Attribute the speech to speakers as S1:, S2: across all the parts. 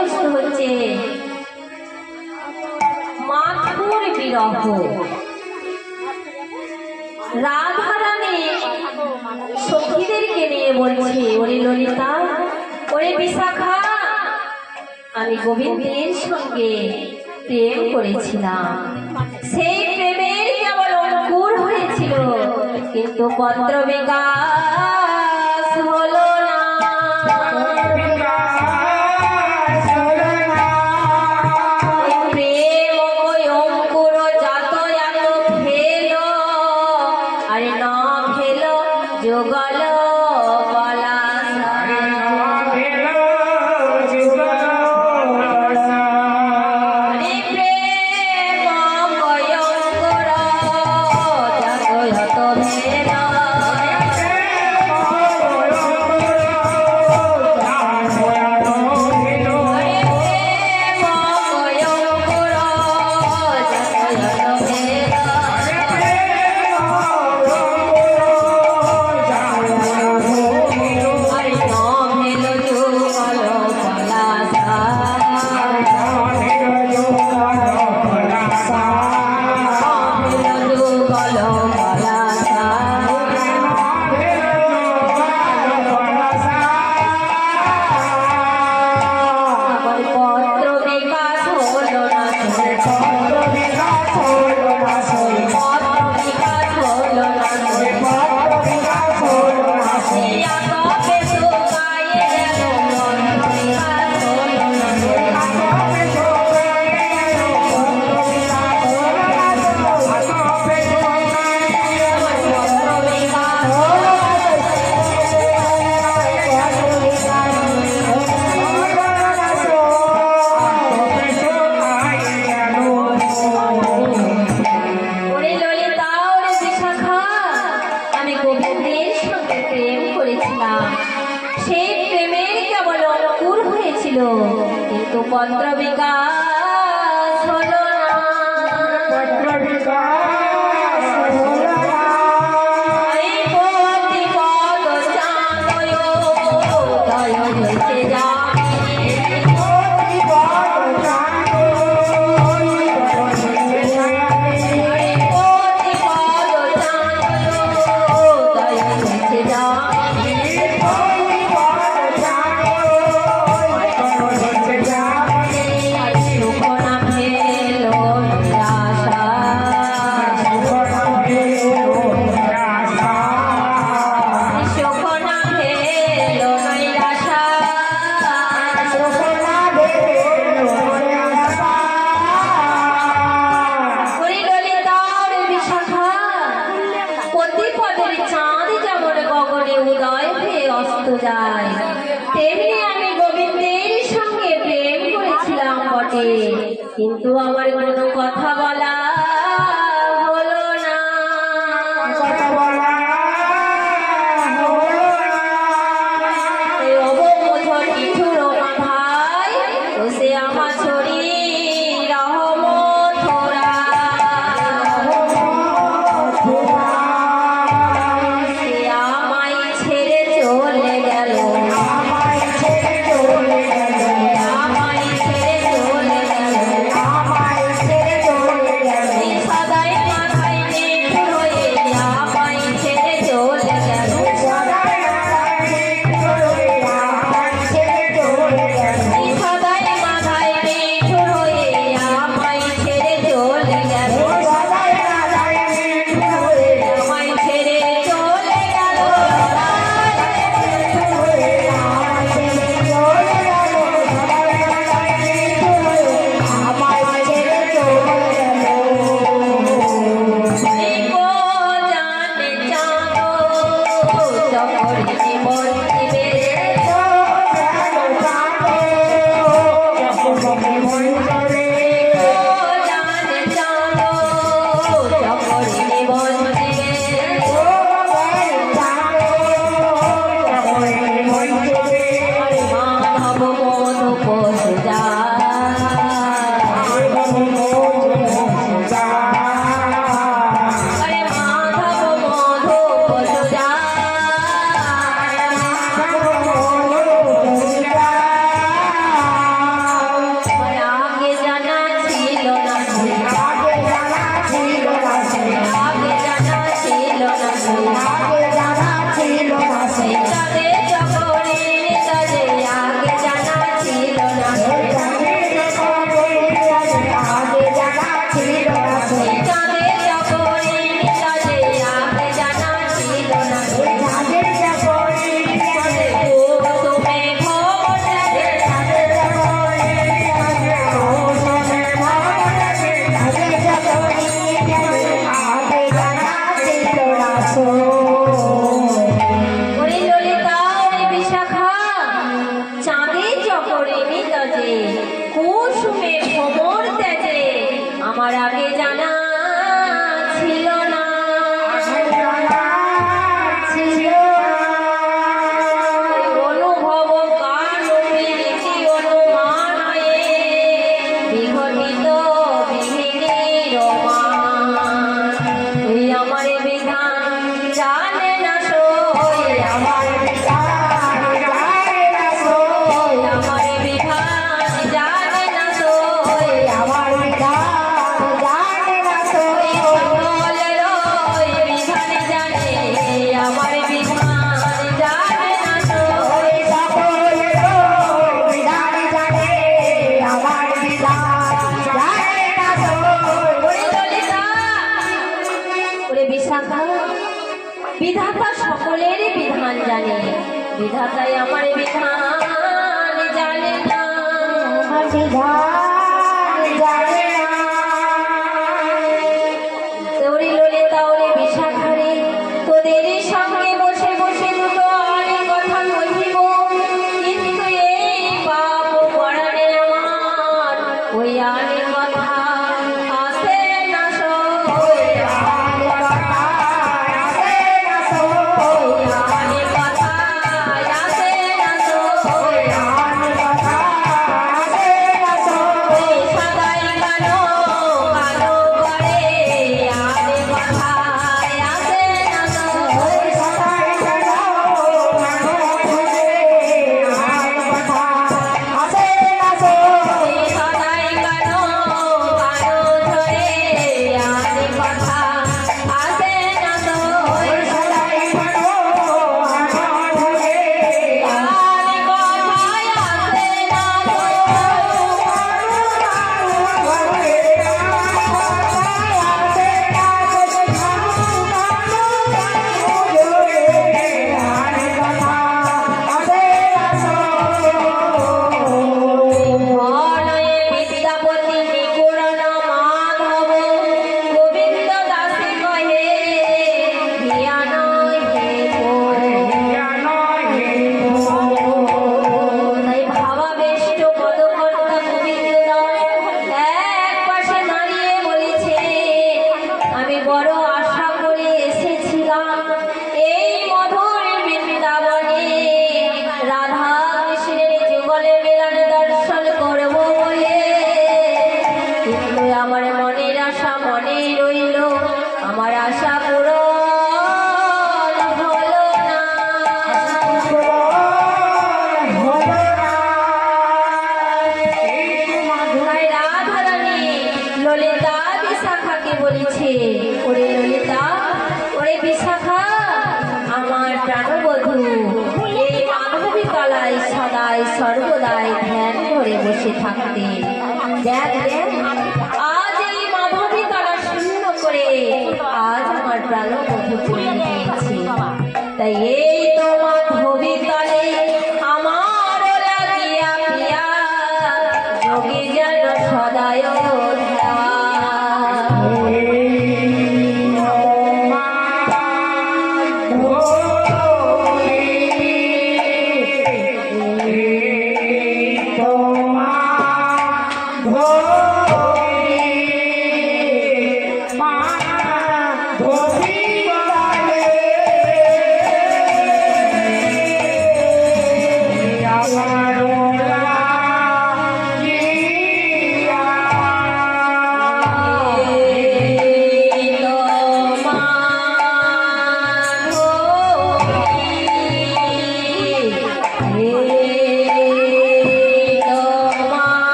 S1: বিষয়বস্তু হচ্ছে মাথুর বিরহ। রাধারানী সখীদেরকে নিয়ে বলছে, ওরে ললিতা, ওরে বিশাখা, আমি গোবিন্দের সঙ্গে প্রেম করেছিলাম। সেই প্রেমের কেবল অঙ্কুর হয়েছিল, কিন্তু পত্র বিকাশ হলো না। প্রেম ওই অঙ্কুর জাত এত ফেল, আরে না ফেল যোগল কিন্তু পত্র বিকাশ হলো না। পত্র বিকাশ হলো না। এই পতি পদ চাঁদয় উদয় হয়েছে যামি, পতি পদ চাঁদয় উদয় হয়েছে যামি, পতি পদ চাঁদয় উদয় হয়েছে যামি, পতি পদ চাঁদয় যায়, তেমনি আমি গোবিন্দের সঙ্গে প্রেম করেছিলাম বটে, কিন্তু আমার কোনো কথা বলা হলো না। কথা বলা হলো না। এই অববোধ কিছুর মাথায় সে আমার ছড়ি রহমথরা, সে আমায় ছেড়ে চলে গেল, আমায় ছেড়ে চলে গেল, আমায় ছেড়ে চলে গেল, আমায় ছেড়ে চলে গেল, সদাই মাথায় নিঠুর হয়ে আমায় ছেড়ে চলে গেল, সদাই মাথায় নিঠুর হয়ে আমায় ছেড়ে চলে গেল, সদাই মাথায় নিঠুর হয়ে আমায় ছেড়ে চলে গেল, সদাই মাথায় নিঠুর হয়ে আমায় ছেড়ে চলে গেল, বিশাখা বিধাতা সকলের বিধান জানে, বিধাতাই আমার বিধান জানে না, বিধান জানে না। তোরে ললিতা ওরে বিশাখারে তোদের সঙ্গে বসে বসে দুটো আরে কথা কহিব, কিন্তু এই পাপ পরাণে আমার ওই আরে কথা আসে না ওই আরে কথা আসে না ওই আরে কথা আসে না ওই আরে কথা আসে না ওই সদাই কালো কালো করে আরে কথা আসে না ওই সদাই কালো কালো করে আরে কথা আসে না ওই সদাই কালো কালো ধরে আরে কথা আসে না ওই সদাই কালো কালো ধরে আরে কথা আসে না বনয়ে বিদ্যাপতি নিগুণ মাধব গোবিন্দ দাসী কহে হিয়া নয় হে তাই ভাবাবেষ্ট পদকর্তা গোবিন্দ দাস এক পাশে দাঁড়িয়ে বলেছে, আমি বড় আশা করে এসেছিলাম এই মধুর বৃন্দাবনে রাধা কৃষ্ণের যুগলে মিলন দর্শন করব বলে, কিন্তু আমার মনের আশা মনে রইল, আমার আশা পূরণ হলো না। তাই রাধারানী ললিতা বিশাখাকে বলেছে, ওরে ললিতা ওরে বিশাখা আমার প্রাণবধূ এই মাধবী কলায় সদাই সর্বদাই ধ্যান করে বসে থাকতে, দেখ দেখ আজ এই মাধবী কলা শূন্য করে আজ আমার প্রাণবধূ চলে গিয়েছে। তাই এই তো মাধবী তলে আমার লাগিয়া প্রিয়া যোগী যেন সদায় ধ্যান।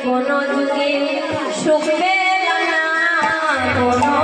S1: কোনো যুগে সুখ পেল না, কোনো